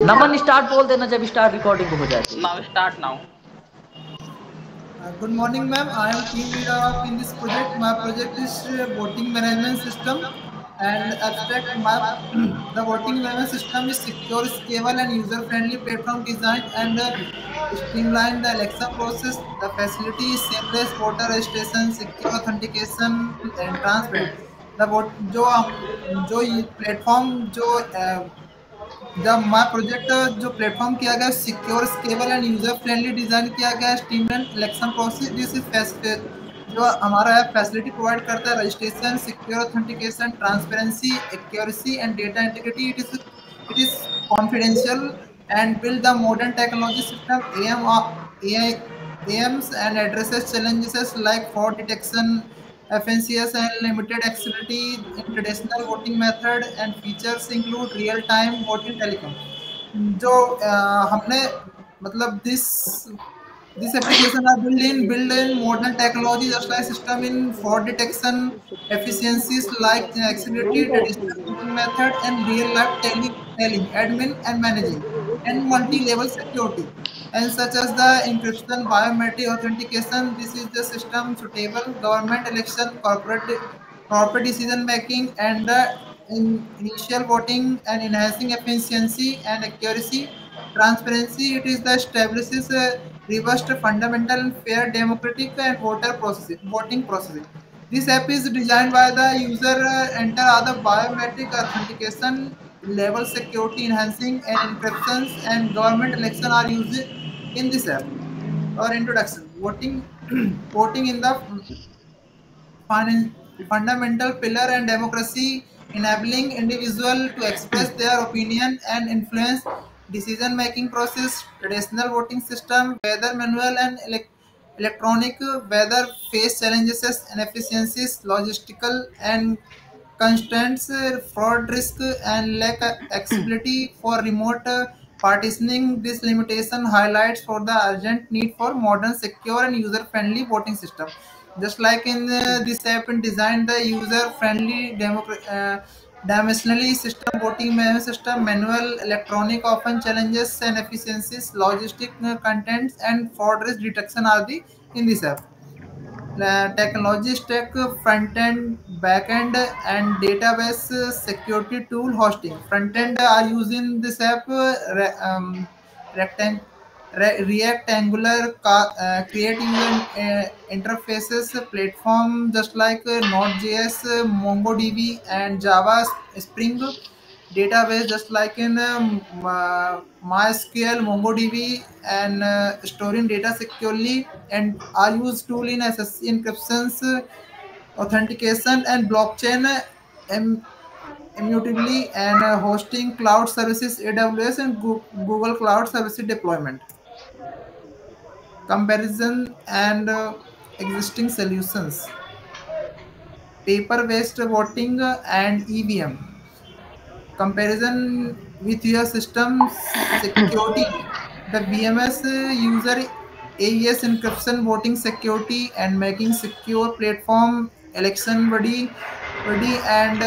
नमन start बोल देना जब स्टार्ट रिकॉर्डिंग हो जाए तो। Now start now. Good morning, ma'am. I am team leader of in this project. My project is voting management system and abstract map. The voting management system is secure, scalable, and user-friendly platform design and streamline the election process. The facility is seamless voter registration, secure authentication, and transparent. The vote जो ये platform जो जब my project जो platform किया गया secure scalable and user friendly design किया गया streamline election process this is जो हमारा है फैसिलिटी प्रोवाइड करता है registration secure authentication transparency accuracy and data integrity it is confidential and build the modern technology system AMs and addresses challenges like fraud detection, FNCS and limited accessibility in traditional voting method and features include real-time voting telecom. जो हमने मतलब this application are built in modern technology just like system in fraud detection, efficiencies like accessibility, traditional voting method, and real life telling, admin and managing, and multi-level security. And such as the encryption, biometric authentication, this is the system suitable government election, corporate decision making, and initial voting and enhancing efficiency and accuracy transparency. It is the establishes robust, fundamental, and fair democratic and voting processing. This app is designed by the user enter other biometric authentication, level security enhancing, and encryptions, and government election are used in this app. Or introduction, voting in the fundamental pillar and democracy, enabling individual to express their opinion and influence decision-making process. Traditional voting system, whether manual and electronic, whether face challenges and efficiencies, logistical and constraints, fraud risk, and lack of accessibility for remote partitioning. This limitation highlights for the urgent need for modern, secure, and user-friendly voting system. Just like in this app, and designed the user-friendly dimensionally system voting management system, manual, electronic, often challenges and efficiencies, logistic contents, and fraud risk detection are the in this app. Technology stack front end, back end, and database security tool hosting. Front end are using this app rectang- React Angular create user interfaces platform just like Node.js, MongoDB, and Java Spring database just like in MySQL, MongoDB, and storing data securely, and are used tool in SSC encryptions, authentication, and blockchain im- immutably, and hosting cloud services AWS and Google Cloud Services deployment. Comparison and existing solutions. Paper-based voting and EVM. Comparison with your system security. The VMS user AES encryption voting security and making secure platform election ready and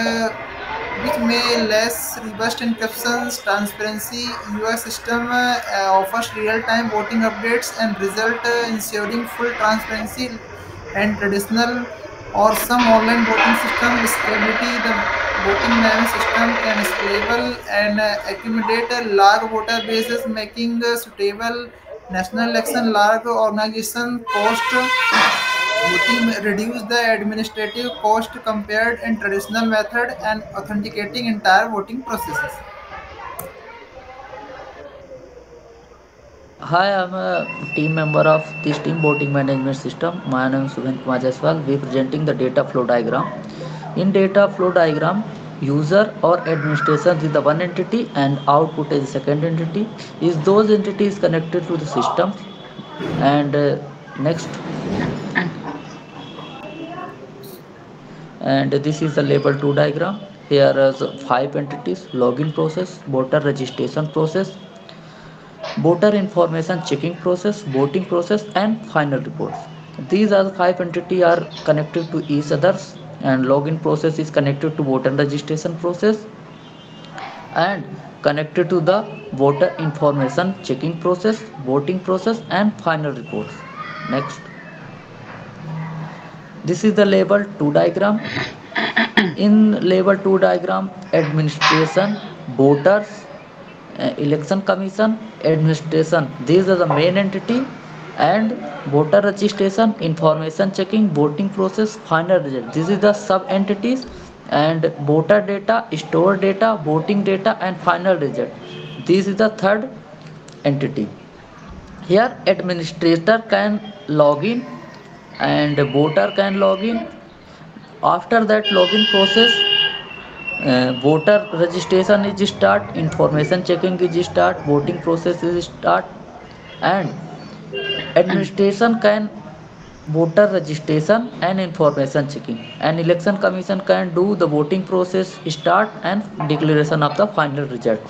which may less robust encryptions transparency. Your system offers real-time voting updates and result ensuring full transparency and traditional or some online voting system scalability. The voting management system can scalable and accommodate a large voter bases, making suitable national election large organization cost. Voting reduce the administrative cost compared in traditional method and authenticating entire voting processes. Hi, I'm a team member of this team voting management system. My name is Subhen Kumar Jaiswal. We presenting the data flow diagram. In data flow diagram, user or administration is the one entity and output is the second entity. Is those entities connected to the system? And next, and this is the label 2 diagram. Here is 5 entities: login process, voter registration process, voter information checking process, voting process, and final reports. These are the 5 entities are connected to each others, and login process is connected to voter registration process, and connected to the voter information checking process, voting process, and final reports. Next, this is the level 2 diagram. In level 2 diagram, administration, voters, election commission, administration, these are the main entity, and voter registration, information checking, voting process, final result, this is the sub entities, and voter data, store data, voting data, and final result, this is the third entity. Here administrator can log in and voter can log in. After that login process, voter registration is start, information checking is start, voting process is start, and administration can voter registration and information checking, and election commission can do the voting process start and declaration of the final result.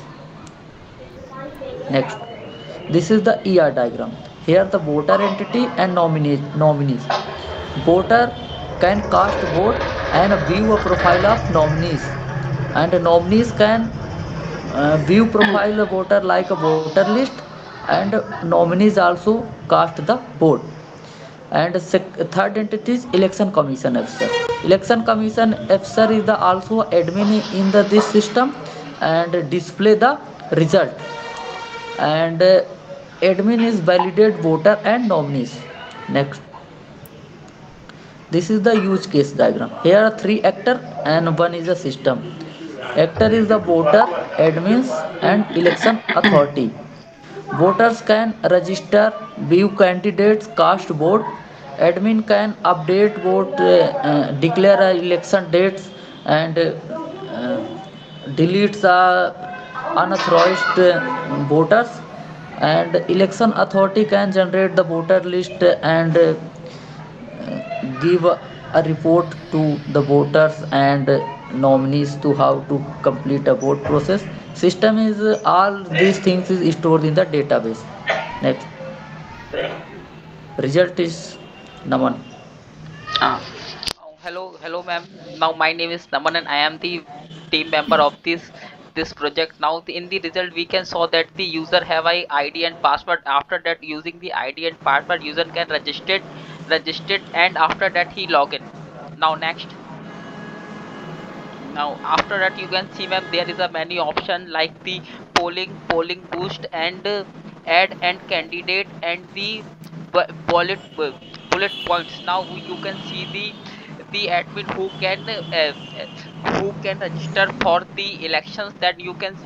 Next, this is the ER diagram. Here the voter entity and nominees. Voter can cast vote and view a profile of nominees, and nominees can view profile of voter like a voter list, and nominees also cast the vote. And third entity is election commission officer. Election commission officer is the also admin in the this system and display the result, and admin is validate voter and nominees. Next, this is the use case diagram. Here are three actor and one is a system. Actor is the voter, admins, and election authority. Voters can register, view candidates, cast vote. Admin can update vote, declare election dates, and deletes unauthorized voters. And election authority can generate the voter list and give a report to the voters and nominees to how to complete a vote process. System is all these things is stored in the database. Next, result is Naman. Ah, hello, ma'am. Now my name is Naman, and I am the team member of this project. Now in the result, we can saw that the user have a ID and password. After that, using the ID and password, user can register it, and after that he log in. Now next. Now after that you can see, ma'am, there is a many option like the polling boost, and add and candidate, and the bullet points. Now you can see the admin who can register for the elections, that you can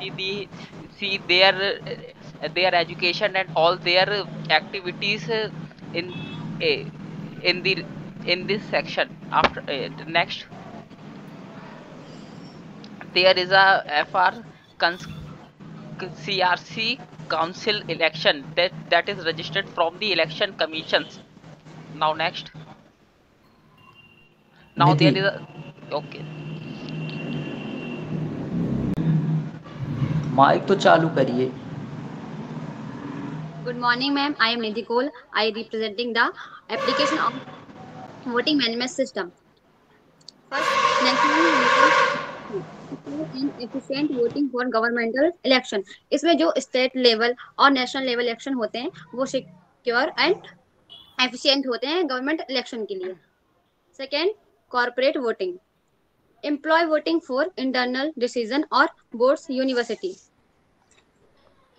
see their education and all their activities in uh, in the in this section. After next, there is a FR cons- CRC council election that is registered from the election commissions. Now next. Now there Nidhi, is a, okay. Mike तो चालू करिए. Good morning, ma'am. I am Nidhi Cole. I representing the application of voting management system. First, national voting and efficient voting for governmental election. इसमें जो state level और national level election होते हैं वो secure and efficient होते हैं government election के लिए. Second, corporate voting. Employ voting for internal decision और बोर्ड्स यूनिवर्सिटी.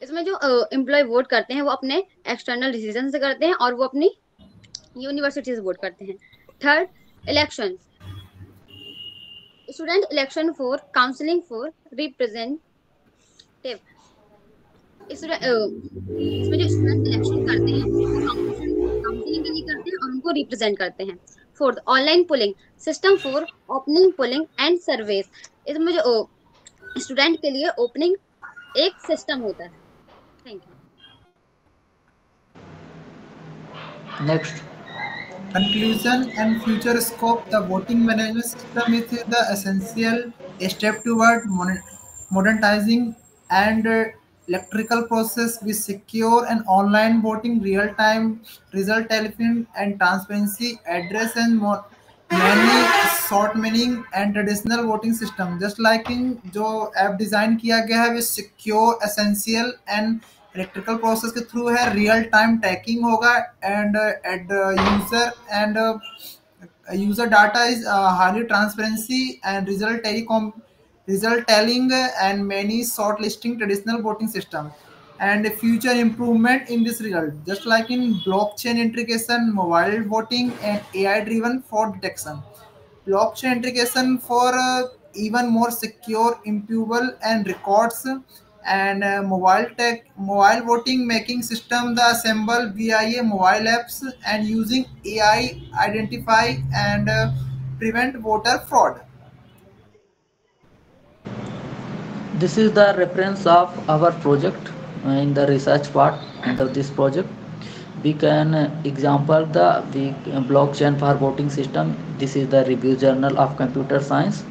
इसमें जो एम्प्लॉय वोट करते हैं वो अपने एक्सटर्नल डिसीजन से करते हैं और वो अपनी यूनिवर्सिटी से वोट करते हैं. Third, election. Student election for counselling for representative. इसमें जो स्टूडेंट इलेक्शन करते हैं वो काउंसलिंग के लिए करते हैं और उनको रिप्रेजेंट करते हैं. Fourth, online polling system for opening polling and surveys. इसमें जो स्टूडेंट के लिए ओपनिंग एक सिस्टम होता है. Thank you. Next, Conclusion and future scope. The voting management system is the essential step toward modernizing and electrical process with secure and online voting, real-time result telephone and transparency, address and many short meaning and traditional voting system. Just like in जो app design किया गया है वो secure, essential and electrical process के through है। Real time tracking होगा and at user and user data is highly transparency and result telling and many shortlisting traditional voting system and future improvement in this result, just like in blockchain integration, mobile voting and AI driven fraud detection. Blockchain integration for even more secure, immutable and records, and mobile voting making system the assemble via mobile apps and using AI identify and prevent voter fraud. This is the reference of our project in the research part in this project. We can example the blockchain for voting system. This is the review journal of computer science,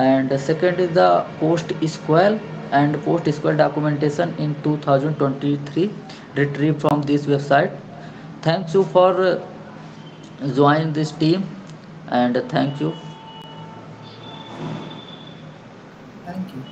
and second is the PostSQL and PostSQL documentation in 2023 retrieved from this website. Thank you for joining this team, and thank you. Thank you.